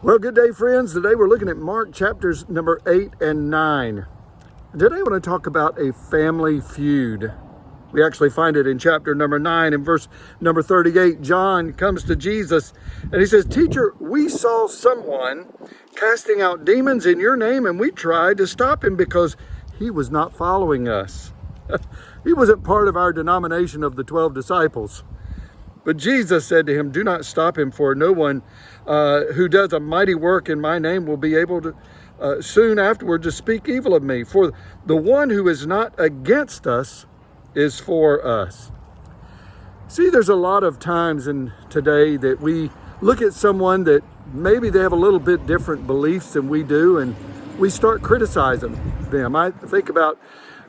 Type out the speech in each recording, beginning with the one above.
Well, good day, friends. Today we're looking at Mark chapters number 8 and 9. Today I want to talk about a family feud. We actually find it in chapter number 9 and verse number 38. John comes to Jesus and he says, "Teacher, we saw someone casting out demons in your name, and we tried to stop him because he was not following us." He wasn't part of our denomination of the 12 disciples. But Jesus said to him, "Do not stop him, for no one who does a mighty work in my name will be able to soon afterward to speak evil of me. For the one who is not against us is for us." See, there's a lot of times in today that we look at someone that maybe they have a little bit different beliefs than we do, and we start criticizing them. I think about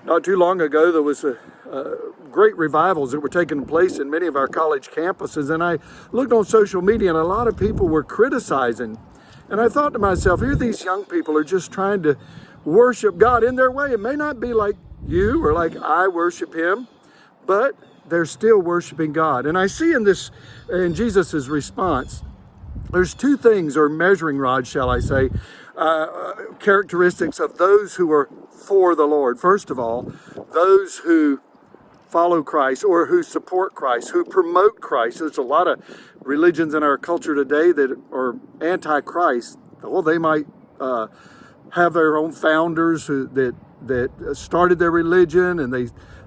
not too long ago, there was great revivals that were taking place in many of our college campuses, and I looked on social media and a lot of people were criticizing. And I thought to myself, here these young people are just trying to worship God in their way. It may not be like you or like I worship him, but they're still worshiping God. And I see in Jesus's response, there's two things, or measuring rods, shall I say, characteristics of those who are for the Lord. First of all, those who follow Christ or who support Christ, who promote Christ. There's a lot of religions in our culture today that are anti-Christ. Well, they might have their own founders that started their religion, and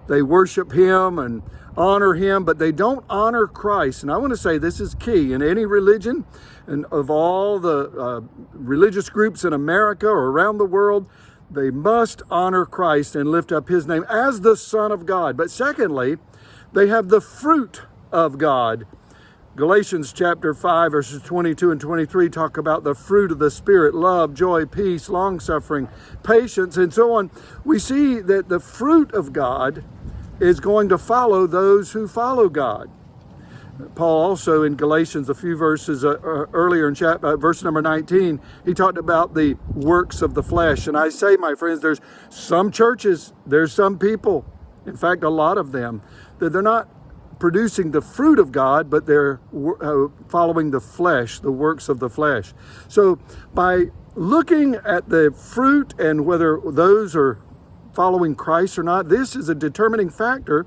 they worship him and honor him, but they don't honor Christ. And I want to say this is key in any religion, and of all the religious groups in America or around the world, they must honor Christ and lift up his name as the Son of God. But secondly, they have the fruit of God. Galatians chapter 5, verses 22 and 23 talk about the fruit of the Spirit: love, joy, peace, long-suffering, patience, and so on. We see that the fruit of God is going to follow those who follow God. Paul also in Galatians, a few verses earlier in verse number 19, he talked about the works of the flesh. And I say, my friends, there's some churches, there's some people, in fact, a lot of them, that they're not producing the fruit of God, but they're following the flesh, the works of the flesh. So by looking at the fruit and whether those are following Christ or not, this is a determining factor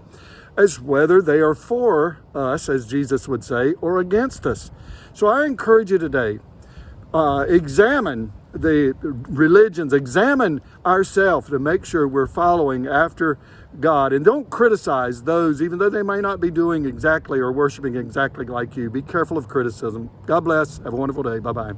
as whether they are for us, as Jesus would say, or against us. So I encourage you today, examine the religions, examine ourselves to make sure we're following after God, and don't criticize those, even though they may not be doing exactly or worshiping exactly like you. Be careful of criticism. God bless. Have a wonderful day. Bye-bye.